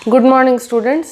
Good morning students.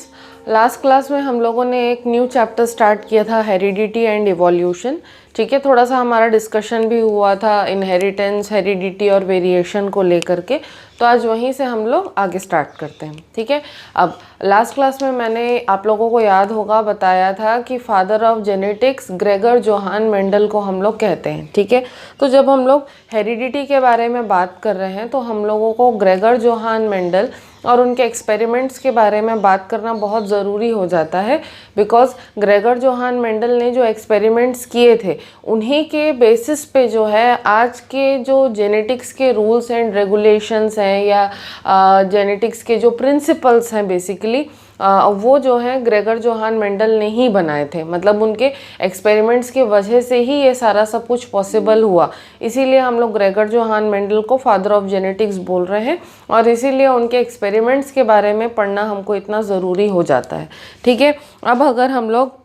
Last class में हम लोगों ने एक न्यू चैप्टर स्टार्ट किया था, हेरिडिटी एंड इवोल्यूशन। ठीक है, थोड़ा सा हमारा डिस्कशन भी हुआ था इनहेरिटेंस, हेरिडिटी और वेरिएशन को लेकर के। तो आज वहीं से हम लोग आगे स्टार्ट करते हैं। ठीक है, अब लास्ट क्लास में मैंने आप लोगों को याद होगा बताया था कि father of genetics Gregor Johan Mendel को हम लोग कहते हैं। ठीक है, तो जब हम लोग हेरिडिटी के बारे में बात कर रहे हैं तो हम लोगों को ग्रेगर जोहान मेंडल और उनके एक्सपेरिमेंट्स के बारे में बात करना बहुत ज़रूरी हो जाता है, बिकॉज ग्रेगर जोहान मेंडल ने जो एक्सपेरिमेंट्स किए थे उन्हीं के बेसिस पे जो है आज के जो जेनेटिक्स के रूल्स एंड रेगुलेशंस हैं या जेनेटिक्स के जो प्रिंसिपल्स हैं बेसिकली वो जो है ग्रेगर जोहान मेंडल ने ही बनाए थे। मतलब उनके एक्सपेरिमेंट्स की वजह से ही ये सारा सब कुछ पॉसिबल हुआ। इसीलिए हम लोग ग्रेगर जोहान मेंडल को फादर ऑफ जेनेटिक्स बोल रहे हैं और इसीलिए उनके एक्सपेरिमेंट्स के बारे में पढ़ना हमको इतना ज़रूरी हो जाता है। ठीक है, अब अगर हम लोग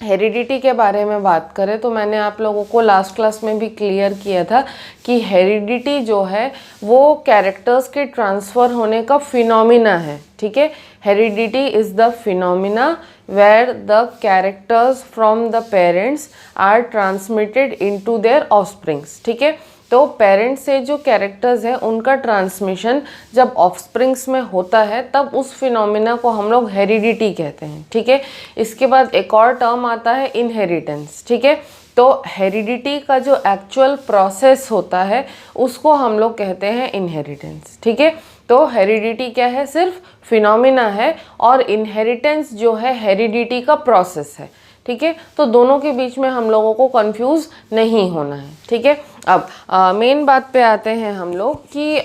हेरिडिटी के बारे में बात करें तो मैंने आप लोगों को लास्ट क्लास में भी क्लियर किया था कि हेरिडिटी जो है वो कैरेक्टर्स के ट्रांसफ़र होने का फिनोमिना है। ठीक है, heredity is the phenomena where the characters from the parents are transmitted into their offsprings। ठीक है, तो पेरेंट्स से जो कैरेक्टर्स हैं उनका ट्रांसमिशन जब ऑफस्प्रिंग्स में होता है तब उस फिनोमिना को हम लोग हेरिडिटी कहते हैं। ठीक है, इसके बाद एक और टर्म आता है इनहेरिटेंस। ठीक है, तो हेरिडिटी का जो एक्चुअल प्रोसेस होता है उसको हम लोग कहते हैं इनहेरिटेंस। ठीक है, तो हेरिडिटी क्या है? सिर्फ फिनोमिना है और इनहेरिटेंस जो है हेरिडिटी का प्रोसेस है। ठीक है, तो दोनों के बीच में हम लोगों को कंफ्यूज नहीं होना है। ठीक है, अब मेन बात पे आते हैं हम लोग कि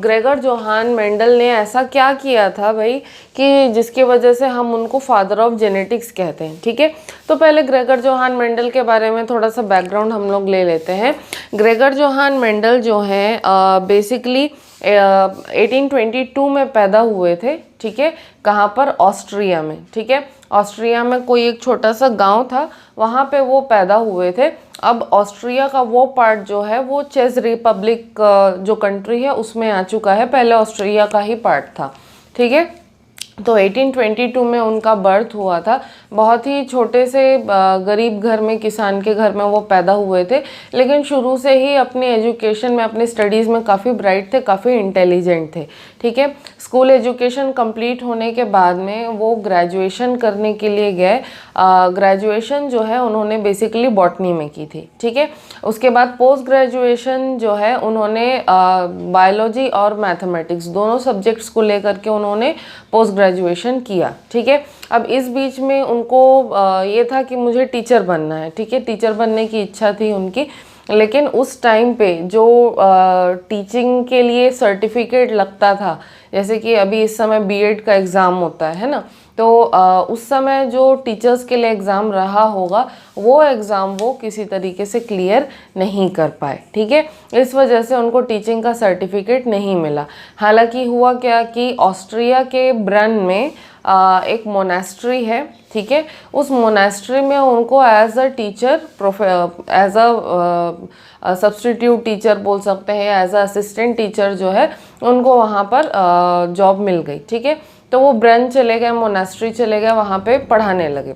ग्रेगर जोहान मेंडल ने ऐसा क्या किया था भाई कि जिसकी वजह से हम उनको फादर ऑफ जेनेटिक्स कहते हैं। ठीक है, तो पहले ग्रेगर जोहान मेंडल के बारे में थोड़ा सा बैकग्राउंड हम लोग ले लेते हैं। ग्रेगर जोहान मेंडल जो हैं बेसिकली 1822 में पैदा हुए थे। ठीक है, कहाँ पर? ऑस्ट्रिया में। ठीक है, ऑस्ट्रिया में कोई एक छोटा सा गांव था, वहाँ पे वो पैदा हुए थे। अब ऑस्ट्रिया का वो पार्ट जो है वो चेक रिपब्लिक जो कंट्री है उसमें आ चुका है, पहले ऑस्ट्रिया का ही पार्ट था। ठीक है, तो 1822 में उनका बर्थ हुआ था। बहुत ही छोटे से गरीब घर में, किसान के घर में वो पैदा हुए थे, लेकिन शुरू से ही अपनी एजुकेशन में, अपनी स्टडीज़ में काफ़ी ब्राइट थे, काफ़ी इंटेलिजेंट थे। ठीक है, स्कूल एजुकेशन कंप्लीट होने के बाद में वो ग्रेजुएशन करने के लिए गए। ग्रेजुएशन जो है उन्होंने बेसिकली बॉटनी में की थी। ठीक है, उसके बाद पोस्ट ग्रेजुएशन जो है उन्होंने बायोलॉजी और मैथमेटिक्स दोनों सब्जेक्ट्स को लेकर के उन्होंने पोस्ट ग्रेजुएशन किया। ठीक है, अब इस बीच में उनको ये था कि मुझे टीचर बनना है। ठीक है, टीचर बनने की इच्छा थी उनकी, लेकिन उस टाइम पे जो टीचिंग के लिए सर्टिफिकेट लगता था, जैसे कि अभी इस समय बीएड का एग्ज़ाम होता है ना, तो उस समय जो टीचर्स के लिए एग्ज़ाम रहा होगा वो एग्ज़ाम वो किसी तरीके से क्लियर नहीं कर पाए। ठीक है, इस वजह से उनको टीचिंग का सर्टिफिकेट नहीं मिला। हालांकि हुआ क्या कि ऑस्ट्रिया के ब्रन में एक मोनेस्ट्री है। ठीक है, उस मोनेस्ट्री में उनको as a teacher, as a substitute teacher बोल सकते हैं, एज अ असिस्टेंट टीचर जो है उनको वहाँ पर जॉब मिल गई। ठीक है, तो वो ब्रन चले गए, मोनेस्ट्री चले गए, वहाँ पे पढ़ाने लगे।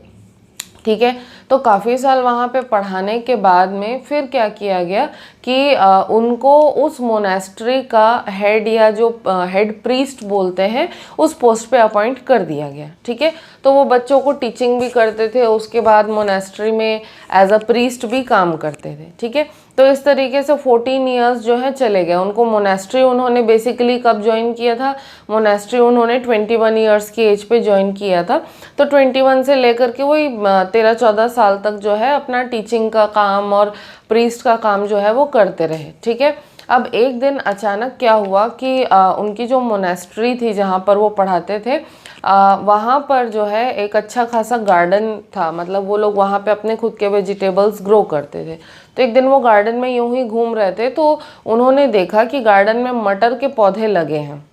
ठीक है, तो काफ़ी साल वहाँ पे पढ़ाने के बाद में फिर क्या किया गया कि उनको उस मोनेस्ट्री का हेड या जो हेड प्रीस्ट बोलते हैं उस पोस्ट पे अपॉइंट कर दिया गया। ठीक है, तो वो बच्चों को टीचिंग भी करते थे, उसके बाद मोनेस्ट्री में एज अ प्रीस्ट भी काम करते थे। ठीक है, तो इस तरीके से 14 इयर्स जो है चले गए उनको। मोनेस्ट्री उन्होंने बेसिकली कब ज्वाइन किया था? मोनेस्ट्री उन्होंने 21 इयर्स की एज पे ज्वाइन किया था। तो 21 से लेकर के वही 13-14 साल तक जो है अपना टीचिंग का काम और प्रीस्ट का काम जो है वो करते रहे। ठीक है, अब एक दिन अचानक क्या हुआ कि उनकी जो मोनेस्ट्री थी जहाँ पर वो पढ़ाते थे वहाँ पर जो है एक अच्छा खासा गार्डन था। मतलब वो लोग वहाँ पे अपने खुद के वेजिटेबल्स ग्रो करते थे। तो एक दिन वो गार्डन में यूं ही घूम रहे थे तो उन्होंने देखा कि गार्डन में मटर के पौधे लगे हैं।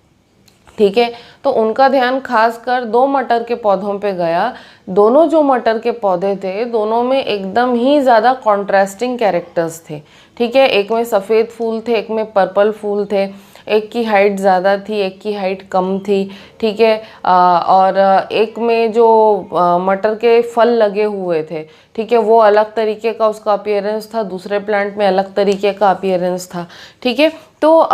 ठीक है, तो उनका ध्यान खासकर 2 मटर के पौधों पे गया। दोनों जो मटर के पौधे थे दोनों में एकदम ही ज़्यादा कॉन्ट्रास्टिंग कैरेक्टर्स थे। ठीक है, एक में सफ़ेद फूल थे, एक में पर्पल फूल थे। एक की हाइट ज़्यादा थी, एक की हाइट कम थी, ठीक है। और एक में जो मटर के फल लगे हुए थे, ठीक है, वो अलग तरीके का उसका अपीयरेंस था, दूसरे प्लांट में अलग तरीके का अपीयरेंस था, ठीक है। तो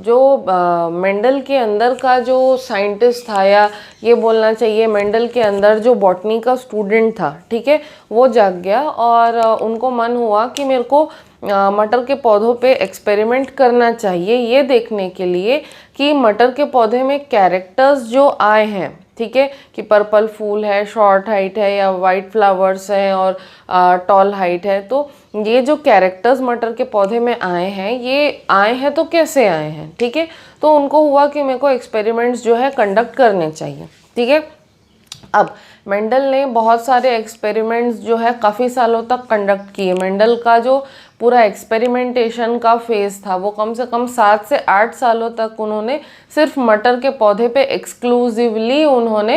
जो मेंडल के अंदर का जो साइंटिस्ट था, या ये बोलना चाहिए मेंडल के अंदर जो बॉटनी का स्टूडेंट था, ठीक है, वो जाग गया और उनको मन हुआ कि मेरे को मटर के पौधों पे एक्सपेरिमेंट करना चाहिए, ये देखने के लिए कि मटर के पौधे में कैरेक्टर्स जो आए हैं, ठीक है, कि पर्पल फूल है, शॉर्ट हाइट है, या वाइट फ्लावर्स हैं और टॉल हाइट है, तो ये जो कैरेक्टर्स मटर के पौधे में आए हैं, ये आए हैं तो कैसे आए हैं, ठीक है। तो उनको हुआ कि मेरे को एक्सपेरिमेंट्स जो है कंडक्ट करने चाहिए, ठीक है। अब मेंडल ने बहुत सारे एक्सपेरिमेंट्स जो है काफ़ी सालों तक कंडक्ट किए। मेंडल का जो पूरा एक्सपेरिमेंटेशन का फेज़ था वो कम से कम 7 से 8 सालों तक उन्होंने सिर्फ मटर के पौधे पे एक्सक्लूसिवली उन्होंने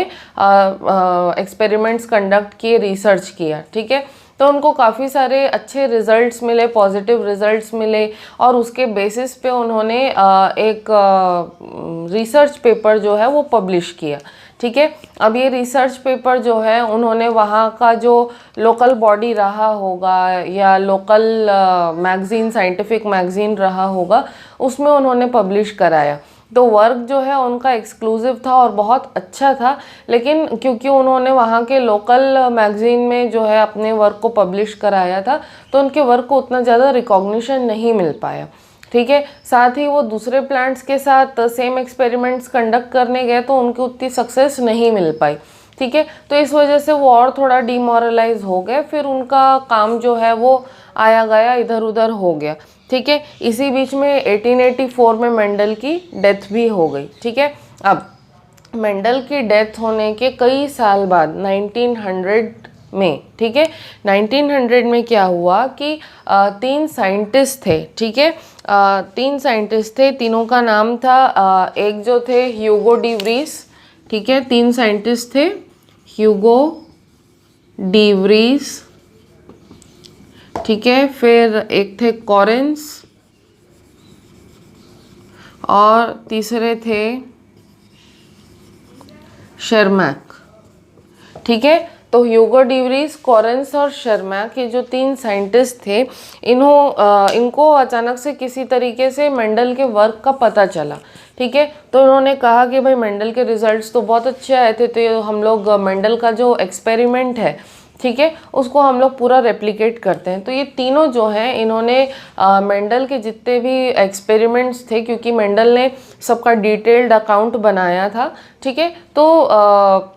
एक्सपेरिमेंट्स कंडक्ट किए, रिसर्च किया, ठीक है। तो उनको काफ़ी सारे अच्छे रिजल्ट्स मिले, पॉजिटिव रिजल्ट्स मिले, और उसके बेसिस पे उन्होंने एक रिसर्च पेपर जो है वो पब्लिश किया, ठीक है। अब ये रिसर्च पेपर जो है उन्होंने वहाँ का जो लोकल बॉडी रहा होगा या लोकल मैगज़ीन, साइंटिफिक मैगज़ीन रहा होगा, उसमें उन्होंने पब्लिश कराया। तो वर्क जो है उनका एक्सक्लूसिव था और बहुत अच्छा था, लेकिन क्योंकि उन्होंने वहाँ के लोकल मैगज़ीन में जो है अपने वर्क को पब्लिश कराया था, तो उनके वर्क को उतना ज़्यादा रिकॉग्निशन नहीं मिल पाया, ठीक है। साथ ही वो दूसरे प्लांट्स के साथ सेम एक्सपेरिमेंट्स कंडक्ट करने गए तो उनकी उतनी सक्सेस नहीं मिल पाई, ठीक है। तो इस वजह से वो और थोड़ा डिमोरलाइज हो गए, फिर उनका काम जो है वो आया गया इधर उधर हो गया, ठीक है। इसी बीच में 1884 में मेंडल की डेथ भी हो गई, ठीक है। अब मेंडल की डेथ होने के कई साल बाद 1900 में, ठीक है, 1900 में क्या हुआ कि 3 साइंटिस्ट थे, ठीक है, 3 साइंटिस्ट थे, तीनों का नाम था एक जो थे ह्यूगो डी व्रीस, ठीक है, 3 साइंटिस्ट थे, ह्यूगो डी व्रीस, ठीक है, फिर एक थे कॉरेंस और तीसरे थे शर्मैक, ठीक है। तो ह्यूगो डी व्रीस, कॉरेंस और शर्मैक, ये जो 3 साइंटिस्ट थे, इनको अचानक से किसी तरीके से मेंडल के वर्क का पता चला, ठीक है। तो उन्होंने कहा कि भाई मेंडल के रिजल्ट्स तो बहुत अच्छे आए थे, तो हम लोग मेंडल का जो एक्सपेरिमेंट है, ठीक है, उसको हम लोग पूरा रेप्लिकेट करते हैं। तो ये तीनों जो हैं इन्होंने मेंडल के जितने भी एक्सपेरिमेंट्स थे, क्योंकि मेंडल ने सबका डिटेल्ड अकाउंट बनाया था, ठीक है, तो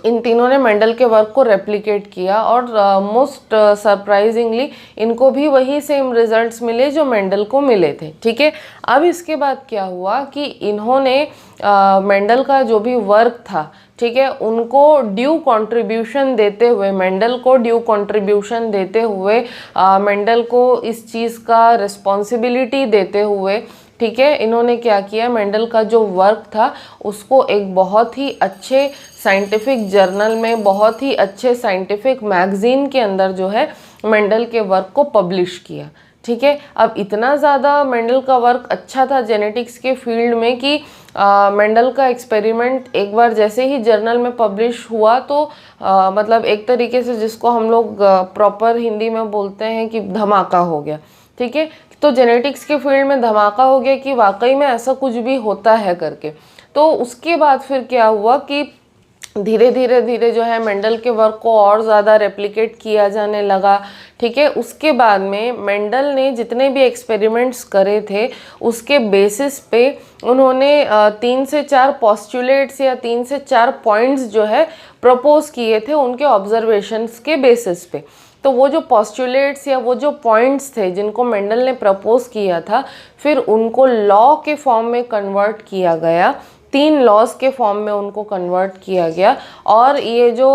इन तीनों ने मेंडल के वर्क को रेप्लिकेट किया और मोस्ट सरप्राइजिंगली इनको भी वही सेम रिजल्ट्स मिले जो मेंडल को मिले थे, ठीक है। अब इसके बाद क्या हुआ कि इन्होंने मेंडल का जो भी वर्क था, ठीक है, उनको ड्यू कंट्रीब्यूशन देते हुए, मेंडल को ड्यू कंट्रीब्यूशन देते हुए, मेंडल को इस चीज़ का रिस्पॉन्सिबिलिटी देते हुए, ठीक है, इन्होंने क्या किया, मेंडल का जो वर्क था उसको एक बहुत ही अच्छे साइंटिफिक जर्नल में, बहुत ही अच्छे साइंटिफिक मैगज़ीन के अंदर जो है मेंडल के वर्क को पब्लिश किया, ठीक है। अब इतना ज़्यादा मेंडल का वर्क अच्छा था जेनेटिक्स के फील्ड में कि मेंडल का एक्सपेरिमेंट एक बार जैसे ही जर्नल में पब्लिश हुआ तो मतलब एक तरीके से जिसको हम लोग प्रॉपर हिंदी में बोलते हैं कि धमाका हो गया, ठीक है। तो जेनेटिक्स के फील्ड में धमाका हो गया कि वाकई में ऐसा कुछ भी होता है करके। तो उसके बाद फिर क्या हुआ कि धीरे धीरे जो है मेंडल के वर्क को और ज़्यादा रेप्लिकेट किया जाने लगा, ठीक है। उसके बाद में मेंडल ने जितने भी एक्सपेरिमेंट्स करे थे उसके बेसिस पे उन्होंने 3 से 4 पॉस्टुलेट्स या 3 से 4 पॉइंट्स जो है प्रपोज किए थे उनके ऑब्जर्वेशंस के बेसिस पे। तो वो जो पॉस्टुलेट्स या वो जो पॉइंट्स थे जिनको मेंडल ने प्रपोज किया था, फिर उनको लॉ के फॉर्म में कन्वर्ट किया गया, 3 लॉज के फॉर्म में उनको कन्वर्ट किया गया। और ये जो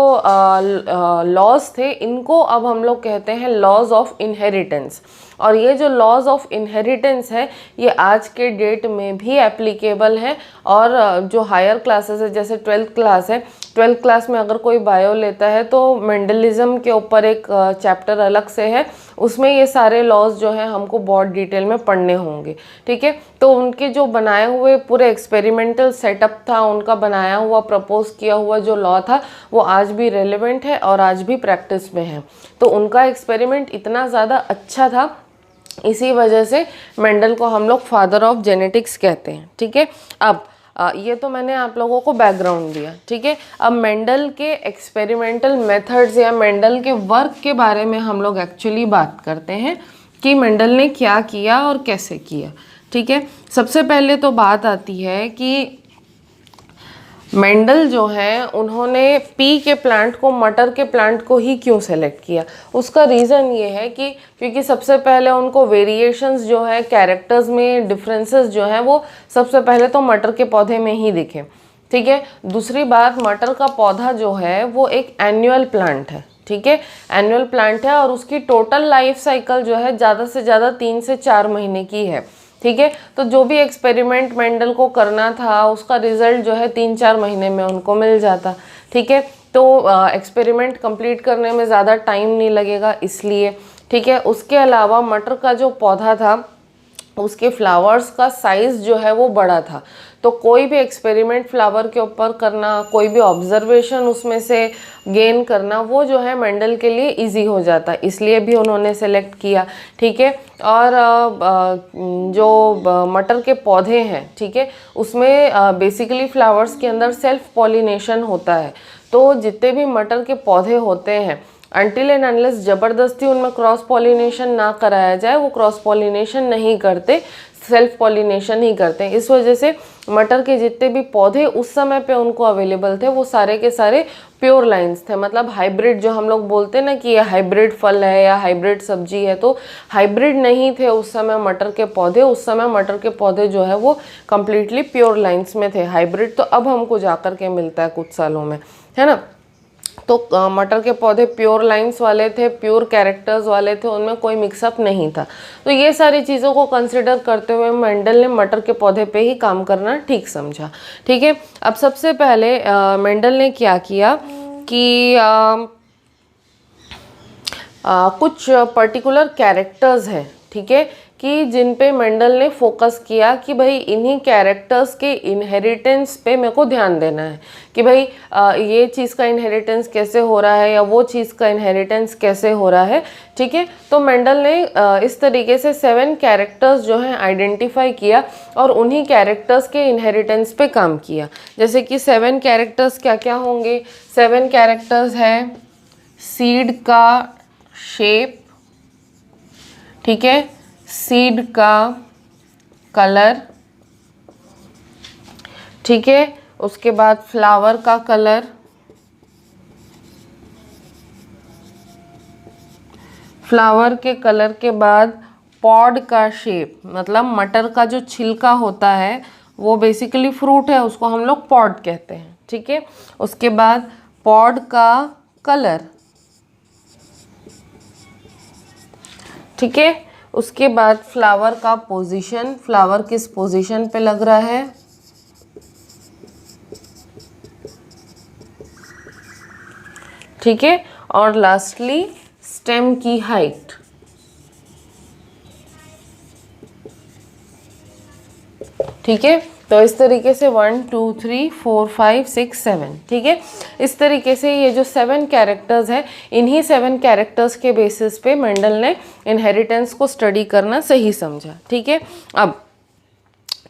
लॉज थे इनको अब हम लोग कहते हैं लॉज ऑफ इनहेरिटेंस। और ये जो लॉज ऑफ इनहेरिटेंस है ये आज के डेट में भी एप्लीकेबल है। और जो हायर क्लासेस है जैसे 12th क्लास है ट्वेल्थ क्लास में अगर कोई बायो लेता है तो मेंडलिज्म के ऊपर एक चैप्टर अलग से है, उसमें ये सारे लॉज जो हैं हमको बहुत डिटेल में पढ़ने होंगे, ठीक है। तो उनके जो बनाए हुए पूरे एक्सपेरिमेंटल सेटअप था, उनका बनाया हुआ प्रपोज किया हुआ जो लॉ था वो आज भी रेलेवेंट है और आज भी प्रैक्टिस में है। तो उनका एक्सपेरिमेंट इतना ज़्यादा अच्छा था, इसी वजह से मेंडल को हम लोग फादर ऑफ जेनेटिक्स कहते हैं, ठीक है। अब ये तो मैंने आप लोगों को बैकग्राउंड दिया, ठीक है। अब मेंडल के एक्सपेरिमेंटल मेथड्स या मेंडल के वर्क के बारे में हम लोग एक्चुअली बात करते हैं कि मेंडल ने क्या किया और कैसे किया, ठीक है। सबसे पहले तो बात आती है कि मेंडल जो है उन्होंने पी के प्लांट को, मटर के प्लांट को ही क्यों सेलेक्ट किया। उसका रीज़न ये है कि क्योंकि सबसे पहले उनको वेरिएशंस जो है, कैरेक्टर्स में डिफरेंसेस जो है वो सबसे पहले तो मटर के पौधे में ही दिखे, ठीक है। दूसरी बात, मटर का पौधा जो है वो एक एनुअल प्लांट है, ठीक है, एनुअल प्लांट है और उसकी टोटल लाइफ साइकिल जो है ज़्यादा से ज़्यादा 3 से 4 महीने की है, ठीक है। तो जो भी एक्सपेरिमेंट मेंडल को करना था उसका रिजल्ट जो है 3-4 महीने में उनको मिल जाता, ठीक है। तो एक्सपेरिमेंट कंप्लीट करने में ज़्यादा टाइम नहीं लगेगा इसलिए, ठीक है। उसके अलावा मटर का जो पौधा था उसके फ्लावर्स का साइज़ जो है वो बड़ा था, तो कोई भी एक्सपेरिमेंट फ्लावर के ऊपर करना, कोई भी ऑब्जर्वेशन उसमें से गेन करना, वो जो है मेंडल के लिए इजी हो जाता, इसलिए भी उन्होंने सेलेक्ट किया, ठीक है। और जो मटर के पौधे हैं, ठीक है, उसमें बेसिकली फ्लावर्स के अंदर सेल्फ पॉलिनेशन होता है। तो जितने भी मटर के पौधे होते हैं, अनटिल एंड अनलेस ज़बरदस्ती उनमें क्रॉस पॉलिनेशन ना कराया जाए, वो क्रॉस पॉलिनेशन नहीं करते, सेल्फ पॉलिनेशन ही करते हैं। इस वजह से मटर के जितने भी पौधे उस समय पे उनको अवेलेबल थे वो सारे के सारे प्योर लाइन्स थे, मतलब हाइब्रिड जो हम लोग बोलते हैं ना कि ये हाइब्रिड फल है या हाइब्रिड सब्जी है, तो हाइब्रिड नहीं थे उस समय मटर के पौधे। उस समय मटर के पौधे जो है वो कम्प्लीटली प्योर लाइन्स में थे। हाइब्रिड तो अब हमको जा कर के मिलता है कुछ सालों में, है ना। तो मटर के पौधे प्योर लाइंस वाले थे, प्योर कैरेक्टर्स वाले थे, उनमें कोई मिक्सअप नहीं था। तो ये सारी चीज़ों को कंसिडर करते हुए मेंडल ने मटर के पौधे पे ही काम करना ठीक समझा, ठीक है। अब सबसे पहले मेंडल ने क्या किया कि कुछ पर्टिकुलर कैरेक्टर्स हैं, ठीक है, कि जिन पे मेंडल ने फोकस किया कि भाई इन्हीं कैरेक्टर्स के इनहेरिटेंस पे मेरे को ध्यान देना है कि भाई ये चीज़ का इनहेरिटेंस कैसे हो रहा है या वो चीज़ का इनहेरिटेंस कैसे हो रहा है, ठीक है। तो मेंडल ने इस तरीके से 7 कैरेक्टर्स जो हैं आइडेंटिफाई किया और उन्हीं कैरेक्टर्स के इनहेरिटेंस पे काम किया। जैसे कि 7 कैरेक्टर्स क्या क्या होंगे। 7 कैरेक्टर्स है सीड का शेप, ठीक है, सीड का कलर, ठीक है, उसके बाद फ्लावर का कलर, फ्लावर के कलर के बाद पॉड का शेप, मतलब मटर का जो छिलका होता है वो बेसिकली फ्रूट है, उसको हम लोग पॉड कहते हैं, ठीक है। उसके बाद पॉड का कलर, ठीक है। उसके बाद फ्लावर का पोजीशन, फ्लावर किस पोजीशन पे लग रहा है, ठीक है। और लास्टली स्टेम की हाइट, ठीक है। तो इस तरीके से 1 2 3 4 5 6 7, ठीक है। इस तरीके से ये जो 7 कैरेक्टर्स हैं, इन्हीं 7 कैरेक्टर्स के बेसिस पे मेंडल ने इनहेरिटेंस को स्टडी करना सही समझा, ठीक है। अब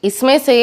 इसमें से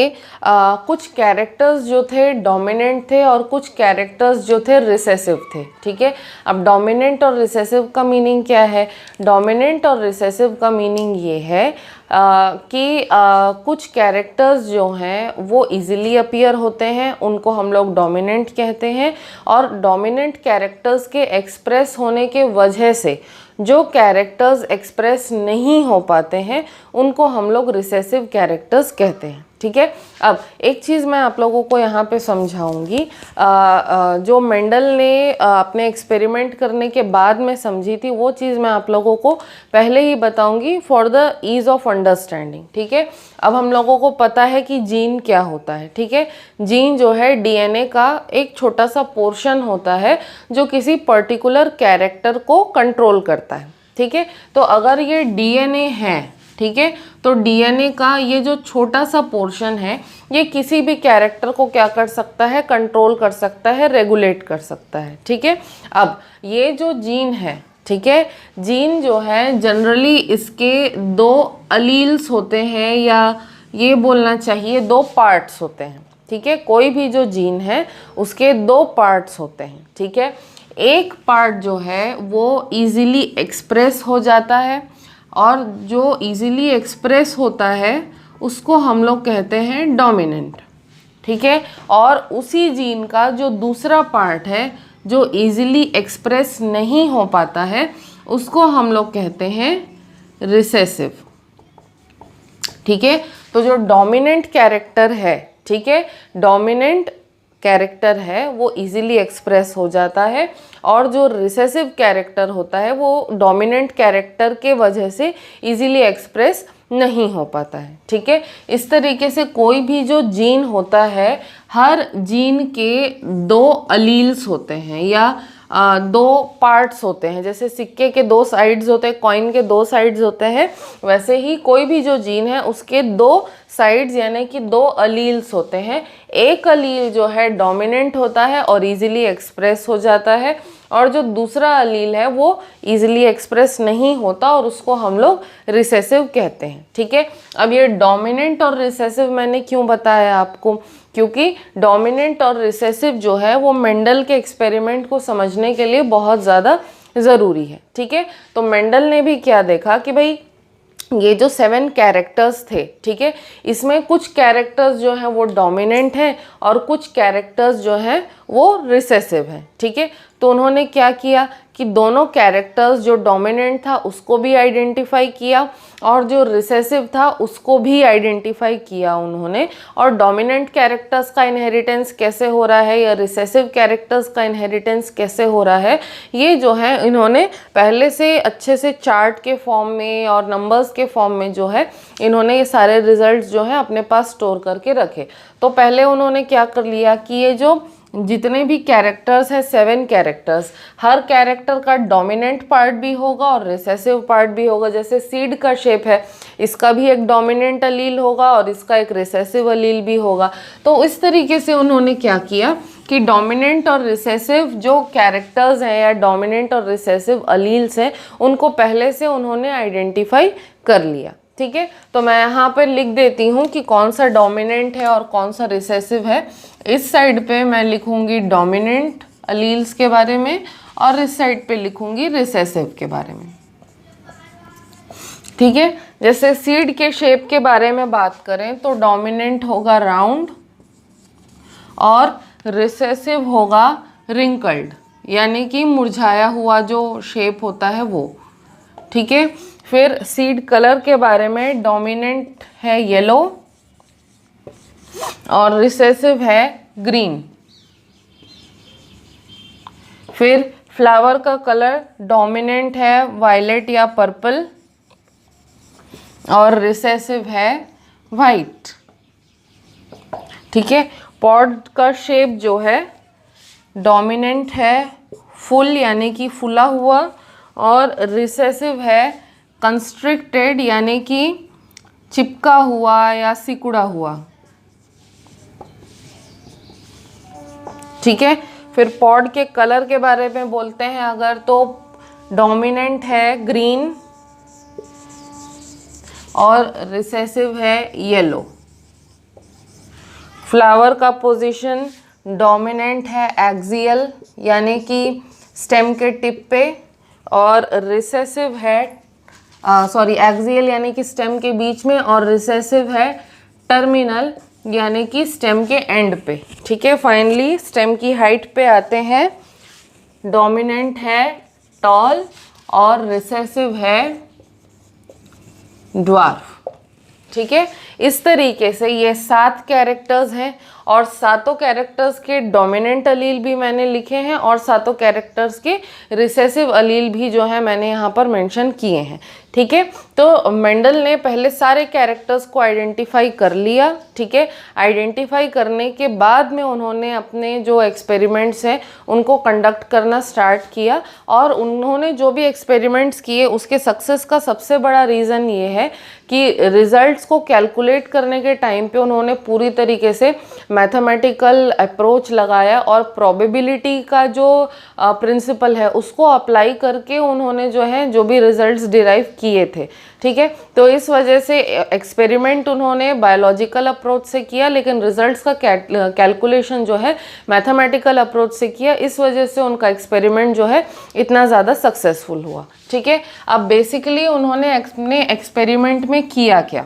कुछ कैरेक्टर्स जो थे डोमिनेंट थे और कुछ कैरेक्टर्स जो थे रिसेसिव थे, ठीक है। अब डोमिनेंट और रिसेसिव का मीनिंग क्या है। डोमिनेंट और रिसेसिव का मीनिंग ये है कि कुछ कैरेक्टर्स जो हैं वो इजीली अपीयर होते हैं, उनको हम लोग डोमिनेंट कहते हैं। और डोमिनेंट कैरेक्टर्स के एक्सप्रेस होने के वजह से जो कैरेक्टर्स एक्सप्रेस नहीं हो पाते हैं उनको हम लोग रिसेसिव कैरेक्टर्स कहते हैं, ठीक है। अब एक चीज़ मैं आप लोगों को यहाँ पे समझाऊंगी, जो मेंडल ने अपने एक्सपेरिमेंट करने के बाद में समझी थी वो चीज़ मैं आप लोगों को पहले ही बताऊंगी for the ease of understanding, ठीक है। अब हम लोगों को पता है कि जीन क्या होता है, ठीक है। जीन जो है डीएनए का एक छोटा सा पोर्शन होता है जो किसी पर्टिकुलर कैरेक्टर को कंट्रोल करता है, ठीक है। तो अगर ये डीएनए है, ठीक है, तो डीएनए का ये जो छोटा सा पोर्शन है ये किसी भी कैरेक्टर को क्या कर सकता है, कंट्रोल कर सकता है, रेगुलेट कर सकता है, ठीक है। अब ये जो जीन है, ठीक है, जीन जो है जनरली इसके 2 अलील्स होते हैं, या ये बोलना चाहिए 2 पार्ट्स होते हैं, ठीक है। कोई भी जो जीन है उसके 2 पार्ट्स होते हैं, ठीक है। एक पार्ट जो है वो इजीली एक्सप्रेस हो जाता है, और जो इजीली एक्सप्रेस होता है उसको हम लोग कहते हैं डोमिनेंट, ठीक है। और उसी जीन का जो दूसरा पार्ट है जो इजीली एक्सप्रेस नहीं हो पाता है उसको हम लोग कहते हैं रिसेसिव, ठीक है। तो जो डोमिनेंट कैरेक्टर है, ठीक है, डोमिनेंट कैरेक्टर है वो इजीली एक्सप्रेस हो जाता है, और जो रिसेसिव कैरेक्टर होता है वो डोमिनेंट कैरेक्टर के वजह से इजीली एक्सप्रेस नहीं हो पाता है, ठीक है। इस तरीके से कोई भी जो जीन होता है, हर जीन के 2 अलील्स होते हैं या 2 पार्ट्स होते हैं। जैसे सिक्के के 2 साइड्स होते हैं, कॉइन के 2 साइड्स होते हैं, वैसे ही कोई भी जो जीन है उसके 2 साइड्स यानी कि 2 अलील्स होते हैं। एक अलील जो है डोमिनेंट होता है और इजीली एक्सप्रेस हो जाता है, और जो दूसरा अलील है वो इजीली एक्सप्रेस नहीं होता और उसको हम लोग रिसेसिव कहते हैं, ठीक है। अब ये डोमिनेंट और रिसेसिव मैंने क्यों बताया आपको, क्योंकि डोमिनेंट और रिसेसिव जो है वो मेंडल के एक्सपेरिमेंट को समझने के लिए बहुत ज़्यादा ज़रूरी है, ठीक है। तो मेंडल ने भी क्या देखा कि भाई ये जो 7 कैरेक्टर्स थे, ठीक है, इसमें कुछ कैरेक्टर्स जो हैं वो डोमिनेंट हैं और कुछ कैरेक्टर्स जो हैं वो रिसेसिव हैं, ठीक है। तो उन्होंने क्या किया कि दोनों कैरेक्टर्स, जो डोमिनेंट था उसको भी आइडेंटिफाई किया और जो रिसेसिव था उसको भी आइडेंटिफाई किया उन्होंने, और डोमिनेंट कैरेक्टर्स का इनहेरिटेंस कैसे हो रहा है या रिसेसिव कैरेक्टर्स का इनहेरिटेंस कैसे हो रहा है, ये जो है इन्होंने पहले से अच्छे से चार्ट के फॉर्म में और नंबर्स के फॉर्म में जो है इन्होंने ये सारे रिजल्ट्स जो है अपने पास स्टोर करके रखे। तो पहले उन्होंने क्या कर लिया कि ये जो जितने भी कैरेक्टर्स हैं 7 कैरेक्टर्स, हर कैरेक्टर का डोमिनेंट पार्ट भी होगा और रिसेसिव पार्ट भी होगा। जैसे सीड का शेप है, इसका भी एक डोमिनेंट अलील होगा और इसका एक रिसेसिव अलील भी होगा। तो इस तरीके से उन्होंने क्या किया कि डोमिनेंट और रिसेसिव जो कैरेक्टर्स हैं या डोमिनेंट और रिसेसिव अलील्स हैं उनको पहले से उन्होंने आइडेंटिफाई कर लिया, ठीक है। तो मैं यहाँ पर लिख देती हूँ कि कौन सा डोमिनेंट है और कौन सा रिसेसिव है। इस साइड पे मैं लिखूँगी डोमिनेंट अलील्स के बारे में और इस साइड पे लिखूँगी रिसेसिव के बारे में, ठीक है। जैसे सीड के शेप के बारे में बात करें तो डोमिनेंट होगा राउंड और रिसेसिव होगा रिंकल्ड, यानी कि मुरझाया हुआ जो शेप होता है वो, ठीक है। फिर सीड कलर के बारे में डोमिनेंट है येलो और रिसेसिव है ग्रीन। फिर फ्लावर का कलर डोमिनेंट है वायलेट या पर्पल और रिसेसिव है वाइट, ठीक है। पॉड का शेप जो है डोमिनेंट है फुल यानी कि फुला हुआ और रिसेसिव है कंस्ट्रिक्टेड यानी कि चिपका हुआ या सिकुड़ा हुआ, ठीक है। फिर पॉड के कलर के बारे में बोलते हैं अगर, तो डोमिनेंट है ग्रीन और रिसेसिव है येलो। फ्लावर का पोजीशन डोमिनेंट है एक्सियल यानी कि स्टेम के टिप पे और रिसेसिव है एक्सियल यानी कि स्टेम के बीच में और रिसेसिव है टर्मिनल यानी कि स्टेम के एंड पे, ठीक है। फाइनली स्टेम की हाइट पे आते हैं। डोमिनेंट है टॉल और रिसेसिव है ड्वार्फ, ठीक है। इस तरीके से ये 7 कैरेक्टर्स हैं और सातों कैरेक्टर्स के डोमिनेंट अलील भी मैंने लिखे हैं और सातों कैरेक्टर्स के रिसेसिव अलील भी जो है मैंने यहाँ पर मेंशन किए हैं, ठीक है। तो मेंडल ने पहले सारे कैरेक्टर्स को आइडेंटिफाई कर लिया, ठीक है। आइडेंटिफाई करने के बाद में उन्होंने अपने जो एक्सपेरिमेंट्स हैं उनको कंडक्ट करना स्टार्ट किया और उन्होंने जो भी एक्सपेरिमेंट्स किए उसके सक्सेस का सबसे बड़ा रीज़न ये है कि रिजल्ट्स को कैलकुलेट करने के टाइम पे उन्होंने पूरी तरीके से मैथमेटिकल अप्रोच लगाया और प्रोबेबिलिटी का जो प्रिंसिपल है उसको अप्लाई करके उन्होंने जो है जो भी रिजल्ट्स डिराइव किए थे, ठीक है। तो इस वजह से एक्सपेरिमेंट उन्होंने बायोलॉजिकल अप्रोच से किया लेकिन रिजल्ट्स का कैलकुलेशन जो है मैथमेटिकल अप्रोच से किया, इस वजह से उनका एक्सपेरिमेंट जो है इतना ज़्यादा सक्सेसफुल हुआ, ठीक है। अब बेसिकली उन्होंने अपने एक्सपेरिमेंट में किया क्या,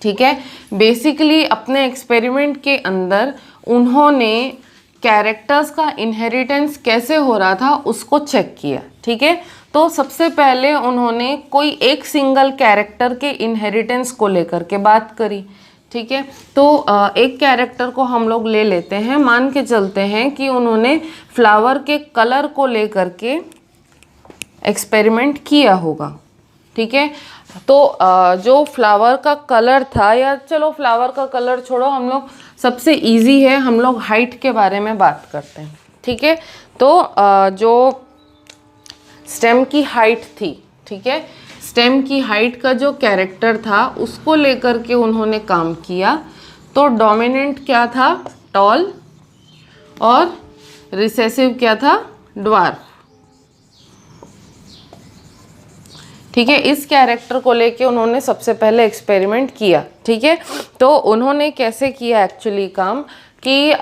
ठीक है। बेसिकली अपने एक्सपेरिमेंट के अंदर उन्होंने कैरेक्टर्स का इनहेरिटेंस कैसे हो रहा था उसको चेक किया, ठीक है। तो सबसे पहले उन्होंने कोई एक सिंगल कैरेक्टर के इनहेरिटेंस को लेकर के बात करी, ठीक है। तो एक कैरेक्टर को हम लोग ले लेते हैं, मान के चलते हैं कि उन्होंने फ्लावर के कलर को लेकर के एक्सपेरिमेंट किया होगा, ठीक है। तो जो फ्लावर का कलर था, या चलो फ्लावर का कलर छोड़ो, हम लोग सबसे इजी है, हम लोग हाइट के बारे में बात करते हैं, ठीक है। तो जो स्टेम की हाइट थी, ठीक है, स्टेम की हाइट का जो कैरेक्टर था उसको लेकर के उन्होंने काम किया। तो डोमिनेंट क्या था, टॉल, और रिसेसिव क्या था, ड्वार्फ, ठीक है। इस कैरेक्टर को लेके उन्होंने सबसे पहले एक्सपेरिमेंट किया, ठीक है। तो उन्होंने कैसे किया एक्चुअली काम कि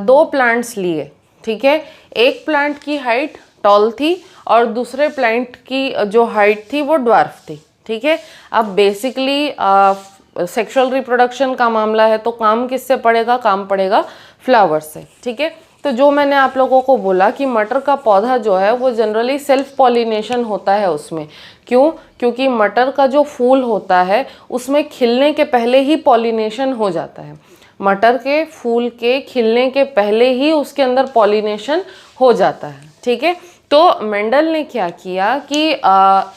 2 प्लांट्स लिए, ठीक है। एक प्लांट की हाइट टॉल थी और दूसरे प्लांट की जो हाइट थी वो ड्वार्फ थी, ठीक है। अब बेसिकली सेक्सुअल रिप्रोडक्शन का मामला है तो काम किससे पड़ेगा, काम पड़ेगा फ्लावर से, ठीक है। तो जो मैंने आप लोगों को बोला कि मटर का पौधा जो है वो जनरली सेल्फ पॉलिनेशन होता है उसमें, क्यों, क्योंकि मटर का जो फूल होता है उसमें खिलने के पहले ही पॉलिनेशन हो जाता है। मटर के फूल के खिलने के पहले ही उसके अंदर पॉलिनेशन हो जाता है, ठीक है। तो मेंडल ने क्या किया कि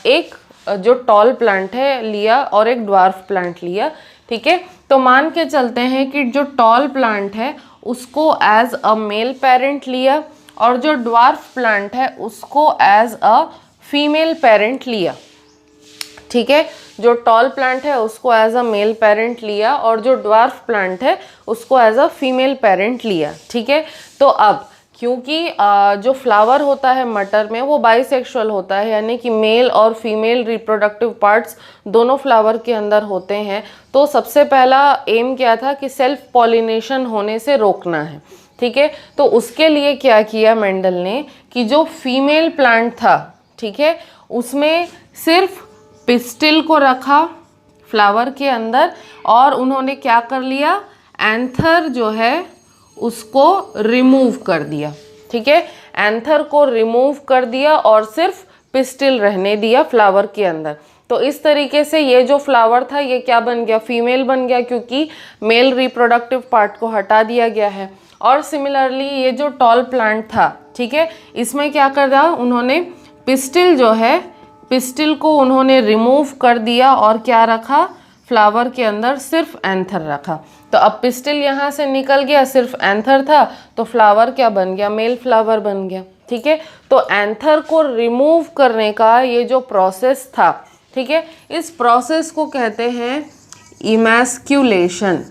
एक जो टॉल प्लांट है लिया और एक ड्वार्फ प्लांट लिया, ठीक है। तो मान के चलते हैं कि जो टॉल प्लांट है उसको एज अ मेल पेरेंट लिया और जो ड्वार्फ प्लांट है उसको एज अ फीमेल पेरेंट लिया, ठीक है। जो टॉल प्लांट है उसको एज अ मेल पेरेंट लिया और जो ड्वार्फ प्लांट है उसको एज अ फीमेल पेरेंट लिया, ठीक है। तो अब क्योंकि जो फ्लावर होता है मटर में वो बाइसेक्सुअल होता है, यानी कि मेल और फीमेल रिप्रोडक्टिव पार्ट्स दोनों फ्लावर के अंदर होते हैं, तो सबसे पहला एम क्या था कि सेल्फ पॉलिनेशन होने से रोकना है, ठीक है। तो उसके लिए क्या किया मेंडल ने कि जो फीमेल प्लांट था, ठीक है, उसमें सिर्फ पिस्टिल को रखा फ्लावर के अंदर और उन्होंने क्या कर लिया, एंथर जो है उसको रिमूव कर दिया, ठीक है। एंथर को रिमूव कर दिया और सिर्फ पिस्टिल रहने दिया फ्लावर के अंदर। तो इस तरीके से ये जो फ्लावर था ये क्या बन गया, फीमेल बन गया, क्योंकि मेल रिप्रोडक्टिव पार्ट को हटा दिया गया है। और सिमिलरली ये जो टॉल प्लांट था, ठीक है, इसमें क्या कर दिया उन्होंने, पिस्टिल जो है, पिस्टिल को उन्होंने रिमूव कर दिया और क्या रखा, फ्लावर के अंदर सिर्फ एंथर रखा। तो अब पिस्टिल यहाँ से निकल गया, सिर्फ एंथर था, तो फ्लावर क्या बन गया, मेल फ्लावर बन गया, ठीक है। तो एंथर को रिमूव करने का ये जो प्रोसेस था, ठीक है, इस प्रोसेस को कहते हैं इमैस्क्यूलेशन,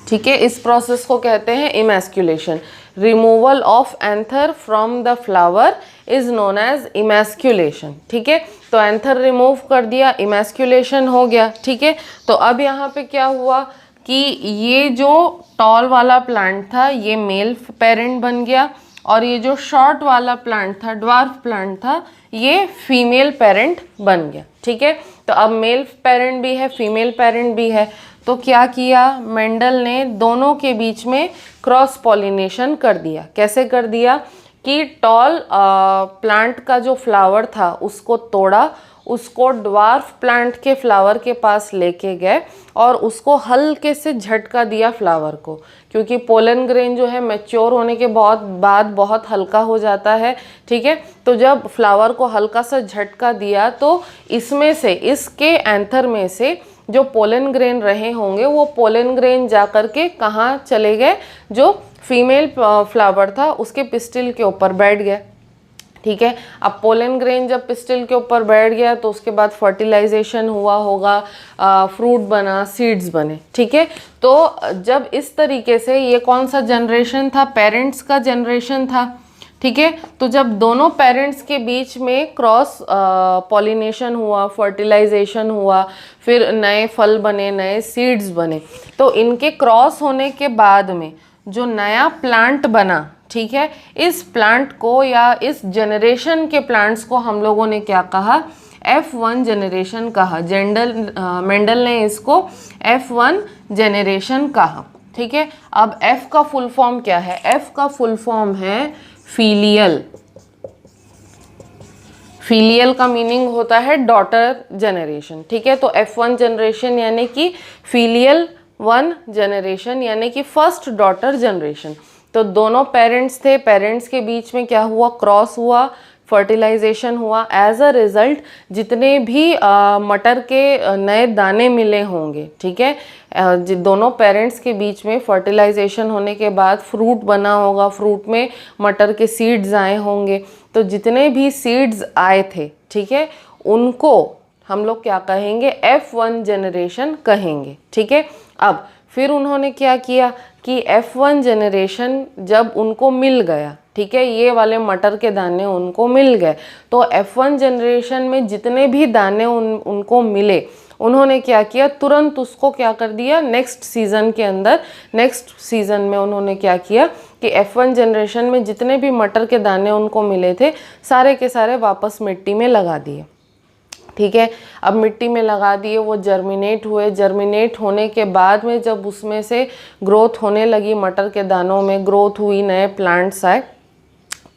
ठीक है। इस प्रोसेस को कहते हैं emasculation. Removal of anther from the flower is known as emasculation, ठीक है। तो एंथर रिमूव कर दिया, इमैस्क्यूलेशन हो गया, ठीक है। तो अब यहाँ पे क्या हुआ कि ये जो टॉल वाला प्लांट था ये मेल पेरेंट बन गया और ये जो शॉर्ट वाला प्लांट था, ड्वार्फ प्लांट था, ये फीमेल पेरेंट बन गया, ठीक है। तो अब मेल पेरेंट भी है, फीमेल पेरेंट भी है, तो क्या किया मेंडल ने, दोनों के बीच में क्रॉस पॉलिनेशन कर दिया। कैसे कर दिया कि टॉल प्लांट का जो फ्लावर था उसको तोड़ा, उसको ड्वार्फ प्लांट के फ्लावर के पास लेके गए और उसको हल्के से झटका दिया फ्लावर को, क्योंकि पोलन ग्रेन जो है मैच्योर होने के बाद बहुत हल्का हो जाता है। ठीक है, तो जब फ्लावर को हल्का सा झटका दिया तो इसमें से, इसके एंथर में से जो पोलन ग्रेन रहे होंगे वो पोलन ग्रेन जाकर के कहाँ चले गए, जो फीमेल फ्लावर था उसके पिस्टिल के ऊपर बैठ गए। ठीक है, अब पोलन ग्रेन जब पिस्टिल के ऊपर बैठ गया तो उसके बाद फर्टिलाइजेशन हुआ होगा, फ्रूट बना, सीड्स बने। ठीक है, तो जब इस तरीके से, ये कौन सा जनरेशन था, पेरेंट्स का जनरेशन था। ठीक है, तो जब दोनों पेरेंट्स के बीच में क्रॉस पॉलिनेशन हुआ, फर्टिलाइजेशन हुआ, फिर नए फल बने, नए सीड्स बने, तो इनके क्रॉस होने के बाद में जो नया प्लांट बना, ठीक है, इस प्लांट को या इस जनरेशन के प्लांट्स को हम लोगों ने क्या कहा, F1 जनरेशन कहा। मेंडल ने इसको F1 जनरेशन कहा। ठीक है, अब F का फुल फॉर्म क्या है, F का फुल फॉर्म है फीलियल। फीलियल का मीनिंग होता है डॉटर जनरेशन। ठीक है, तो F1 जनरेशन यानी कि फीलियल 1 जनरेशन यानी कि फर्स्ट डॉटर जनरेशन। तो दोनों पेरेंट्स थे, पेरेंट्स के बीच में क्या हुआ, क्रॉस हुआ, फर्टिलाइजेशन हुआ। एज अ रिजल्ट जितने भी मटर के नए दाने मिले होंगे, ठीक है, दोनों पेरेंट्स के बीच में फर्टिलाइजेशन होने के बाद फ्रूट बना होगा, फ्रूट में मटर के सीड्स आए होंगे। तो जितने भी सीड्स आए थे, ठीक है, उनको हम लोग क्या कहेंगे, F1 जनरेशन कहेंगे। ठीक है, अब फिर उन्होंने क्या किया कि F1 जनरेशन जब उनको मिल गया, ठीक है, ये वाले मटर के दाने उनको मिल गए, तो F1 जनरेशन में जितने भी दाने उनको मिले, उन्होंने क्या किया, तुरंत उसको क्या कर दिया, नेक्स्ट सीज़न के अंदर, नेक्स्ट सीज़न में उन्होंने क्या किया कि F1 जनरेशन में जितने भी मटर के दाने उनको मिले थे, सारे के सारे वापस मिट्टी में लगा दिए। ठीक है, अब मिट्टी में लगा दिए, वो जर्मिनेट हुए। जर्मिनेट होने के बाद में जब उसमें से ग्रोथ होने लगी, मटर के दानों में ग्रोथ हुई, नए प्लांट्स आए,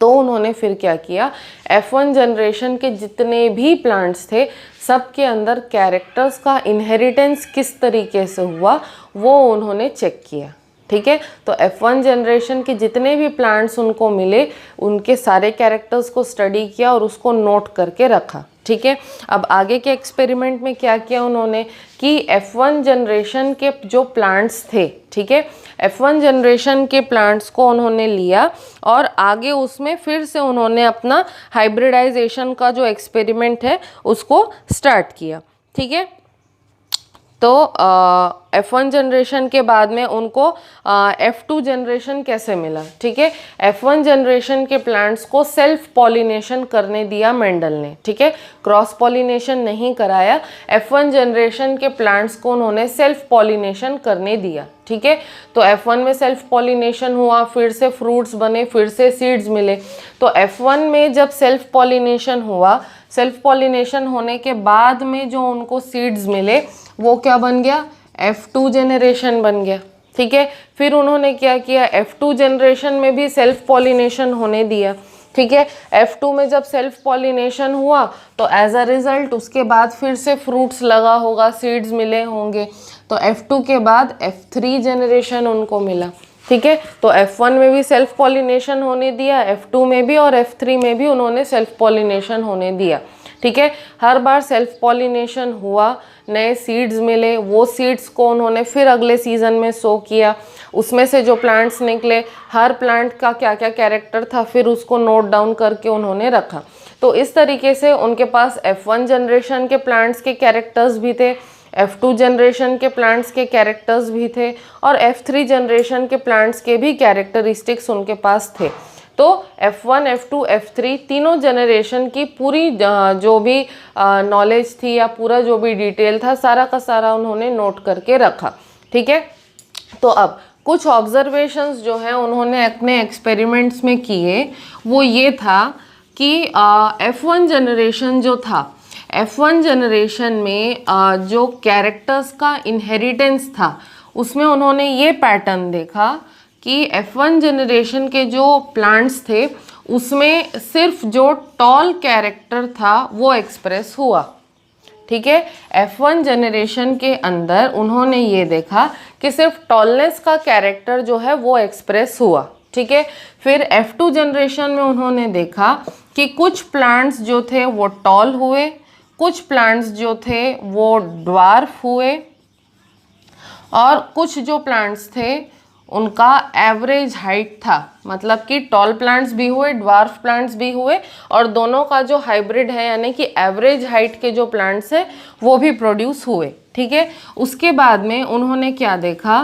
तो उन्होंने फिर क्या किया, F1 जनरेशन के जितने भी प्लांट्स थे सब के अंदर कैरेक्टर्स का इनहेरिटेंस किस तरीके से हुआ वो उन्होंने चेक किया। ठीक है, तो F1 जनरेशन के जितने भी प्लांट्स उनको मिले, उनके सारे कैरेक्टर्स को स्टडी किया और उसको नोट करके रखा। ठीक है, अब आगे के एक्सपेरिमेंट में क्या किया उन्होंने कि F1 जनरेशन के जो प्लांट्स थे, ठीक है, F1 जनरेशन के प्लांट्स को उन्होंने लिया और आगे उसमें फिर से उन्होंने अपना हाइब्रिडाइजेशन का जो एक्सपेरिमेंट है उसको स्टार्ट किया। ठीक है, तो F1 जनरेशन के बाद में उनको F2 जनरेशन कैसे मिला। ठीक है, F1 जनरेशन के प्लांट्स को सेल्फ पॉलिनेशन करने दिया मेंडल ने। ठीक है, क्रॉस पॉलिनेशन नहीं कराया, F1 जनरेशन के प्लांट्स को उन्होंने सेल्फ पॉलिनेशन करने दिया। ठीक है, तो F1 में सेल्फ पॉलिनेशन हुआ, फिर से फ्रूट्स बने, फिर से सीड्स मिले। तो F1 में जब सेल्फ पॉलिनेशन हुआ, सेल्फ पॉलिनेशन होने के बाद में जो उनको सीड्स मिले वो क्या बन गया, F2 जनरेशन बन गया। ठीक है, फिर उन्होंने क्या किया, F2 जनरेशन में भी सेल्फ पॉलिनेशन होने दिया। ठीक है, F2 में जब सेल्फ पॉलिनेशन हुआ तो एज अ रिजल्ट उसके बाद फिर से फ्रूट्स लगा होगा, सीड्स मिले होंगे, तो F2 के बाद F3 जनरेशन उनको मिला। ठीक है, तो F1 में भी सेल्फ पॉलिनेशन होने दिया, F2 में भी और F3 में भी उन्होंने सेल्फ पॉलिनेशन होने दिया। ठीक है, हर बार सेल्फ पॉलिनेशन हुआ, नए सीड्स मिले, वो सीड्स को उन्होंने फिर अगले सीज़न में सो किया, उसमें से जो प्लांट्स निकले, हर प्लांट का क्या क्या कैरेक्टर था, फिर उसको नोट डाउन करके उन्होंने रखा। तो इस तरीके से उनके पास F1 जनरेशन के प्लांट्स के कैरेक्टर्स भी थे, F2 जनरेशन के प्लांट्स के कैरेक्टर्स भी थे और F3 जनरेशन के प्लांट्स के भी कैरेक्टरिस्टिक्स उनके पास थे। तो F1, F2, F3 तीनों जनरेशन की पूरी जो भी नॉलेज थी या पूरा जो भी डिटेल था, सारा का सारा उन्होंने नोट करके रखा। ठीक है, तो अब कुछ ऑब्जर्वेशंस जो हैं उन्होंने अपने एक्सपेरिमेंट्स में किए, वो ये था कि F1 जनरेशन जो था, F1 जनरेशन में जो कैरेक्टर्स का इनहेरिटेंस था उसमें उन्होंने ये पैटर्न देखा कि F1 जनरेशन के जो प्लांट्स थे उसमें सिर्फ जो टॉल कैरेक्टर था वो एक्सप्रेस हुआ। ठीक है, F1 जनरेशन के अंदर उन्होंने ये देखा कि सिर्फ टॉलनेस का कैरेक्टर जो है वो एक्सप्रेस हुआ। ठीक है, फिर F2 जनरेशन में उन्होंने देखा कि कुछ प्लांट्स जो थे वो टॉल हुए, कुछ प्लांट्स जो थे वो ड्वार्फ हुए, और कुछ जो प्लांट्स थे उनका एवरेज हाइट था, मतलब कि टॉल प्लांट्स भी हुए, ड्वार्फ प्लांट्स भी हुए, और दोनों का जो हाइब्रिड है यानी कि एवरेज हाइट के जो प्लांट्स हैं वो भी प्रोड्यूस हुए। ठीक है, उसके बाद में उन्होंने क्या देखा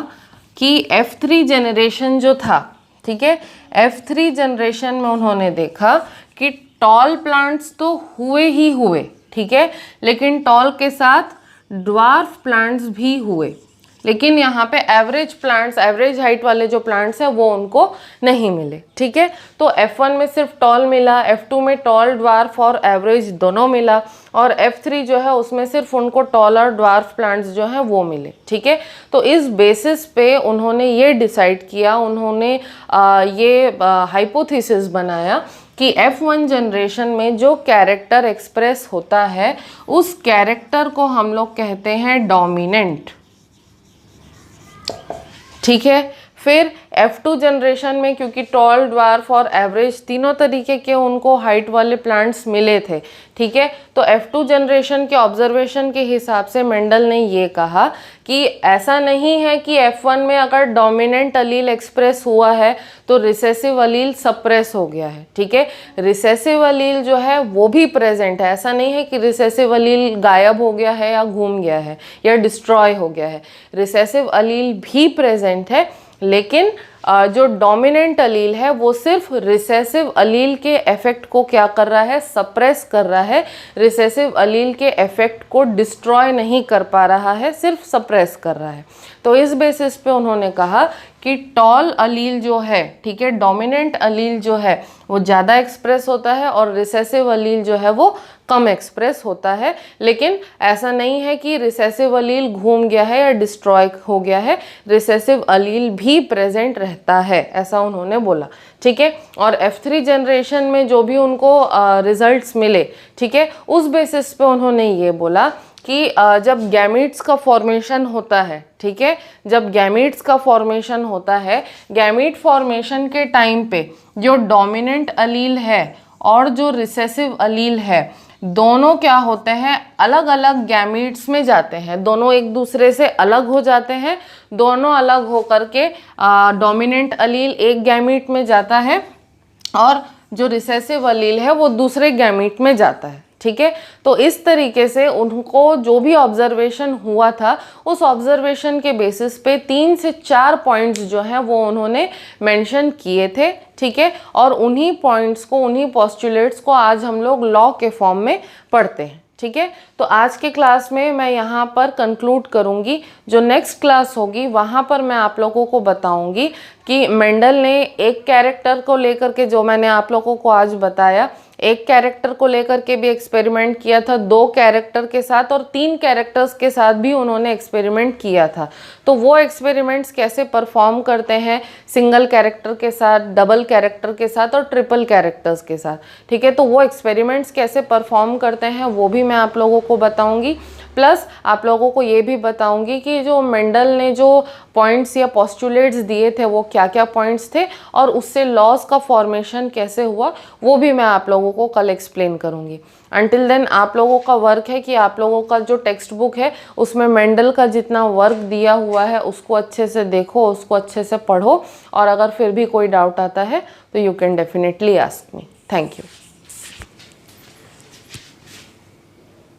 कि F3 जनरेशन जो था, ठीक है, F3 जनरेशन में उन्होंने देखा कि टॉल प्लांट्स तो हुए ही हुए, ठीक है, लेकिन टॉल के साथ ड्वार्फ प्लांट्स भी हुए, लेकिन यहाँ पे एवरेज प्लांट्स, एवरेज हाइट वाले जो प्लांट्स हैं वो उनको नहीं मिले। ठीक है, तो F1 में सिर्फ टॉल मिला, F2 में टॉल, ड्वार्फ और एवरेज दोनों मिला, और F3 जो है उसमें सिर्फ उनको टॉल और ड्वार्फ प्लांट्स जो हैं वो मिले। ठीक है, तो इस बेसिस पे उन्होंने ये डिसाइड किया, उन्होंने ये हाइपोथेसिस बनाया कि F1 जनरेशन में जो कैरेक्टर एक्सप्रेस होता है उस कैरेक्टर को हम लोग कहते हैं डोमिनेंट। ठीक है, फिर F2 जनरेशन में क्योंकि टॉल, ड्वार्फ और एवरेज तीनों तरीके के उनको हाइट वाले प्लांट्स मिले थे, ठीक है, तो F2 जनरेशन के ऑब्जर्वेशन के हिसाब से मेंडल ने ये कहा कि ऐसा नहीं है कि F1 में अगर डोमिनेंट अलील एक्सप्रेस हुआ है तो रिसेसिव अलील सप्रेस हो गया है। ठीक है, रिसेसिव अलील जो है वो भी प्रेजेंट है, ऐसा नहीं है कि रिसेसिव अलील गायब हो गया है या घूम गया है या डिस्ट्रॉय हो गया है, रिसेसिव अलील भी प्रेजेंट है, लेकिन जो डोमिनेंट अलील है वो सिर्फ रिसेसिव अलील के इफेक्ट को क्या कर रहा है, सप्रेस कर रहा है, रिसेसिव अलील के इफेक्ट को डिस्ट्रॉय नहीं कर पा रहा है, सिर्फ सप्रेस कर रहा है। तो इस बेसिस पे उन्होंने कहा कि टॉल अलील जो है, ठीक है, डोमिनेंट अलील जो है वो ज़्यादा एक्सप्रेस होता है और रिसेसिव अलील जो है वो कम एक्सप्रेस होता है, लेकिन ऐसा नहीं है कि रिसेसिव अलील घूम गया है या डिस्ट्रॉय हो गया है, रिसेसिव अलील भी प्रेजेंट रहता है, ऐसा उन्होंने बोला। ठीक है, और F3 जनरेशन में जो भी उनको रिजल्ट्स मिले, ठीक है, उस बेसिस पे उन्होंने ये बोला कि जब गैमीट्स का फॉर्मेशन होता है, ठीक है, जब गैमीट्स का फॉर्मेशन होता है, गैमीट फॉर्मेशन के टाइम पे जो डोमिनेंट अलील है और जो रिसेसिव अलील है दोनों क्या होते हैं, अलग अलग गैमीट्स में जाते हैं, दोनों एक दूसरे से अलग हो जाते हैं, दोनों अलग हो करके डोमिनेंट अलील एक गैमीट में जाता है और जो रिसेसिव अलील है वो दूसरे गैमीट में जाता है। ठीक है, तो इस तरीके से उनको जो भी ऑब्जर्वेशन हुआ था उस ऑब्जर्वेशन के बेसिस पे 3 से 4 पॉइंट्स जो हैं वो उन्होंने मेंशन किए थे। ठीक है, और उन्हीं पॉइंट्स को, उन्हीं पोस्टुलेट्स को आज हम लोग लॉ के फॉर्म में पढ़ते हैं। ठीक है, तो आज के क्लास में मैं यहाँ पर कंक्लूड करूँगी, जो नेक्स्ट क्लास होगी वहाँ पर मैं आप लोगों को बताऊँगी कि मेंडल ने एक कैरेक्टर को लेकर के, जो मैंने आप लोगों को आज बताया, एक कैरेक्टर को लेकर के भी एक्सपेरिमेंट किया था, 2 कैरेक्टर के साथ और 3 कैरेक्टर्स के साथ भी उन्होंने एक्सपेरिमेंट किया था। तो वो एक्सपेरिमेंट्स कैसे परफॉर्म करते हैं सिंगल कैरेक्टर के साथ, डबल कैरेक्टर के साथ और ट्रिपल कैरेक्टर्स के साथ, ठीक है, तो वो एक्सपेरिमेंट्स कैसे परफॉर्म करते हैं वो भी मैं आप लोगों को बताऊंगी। प्लस आप लोगों को ये भी बताऊंगी कि जो मेंडल ने जो पॉइंट्स या पोस्टुलेट्स दिए थे वो क्या क्या पॉइंट्स थे और उससे लॉज का फॉर्मेशन कैसे हुआ वो भी मैं आप लोगों को कल एक्सप्लेन करूंगी। अंटिल देन आप लोगों का वर्क है कि आप लोगों का जो टेक्स्ट बुक है उसमें मेंडल का जितना वर्क दिया हुआ है उसको अच्छे से देखो, उसको अच्छे से पढ़ो, और अगर फिर भी कोई डाउट आता है तो you can definitely ask me. Thank you.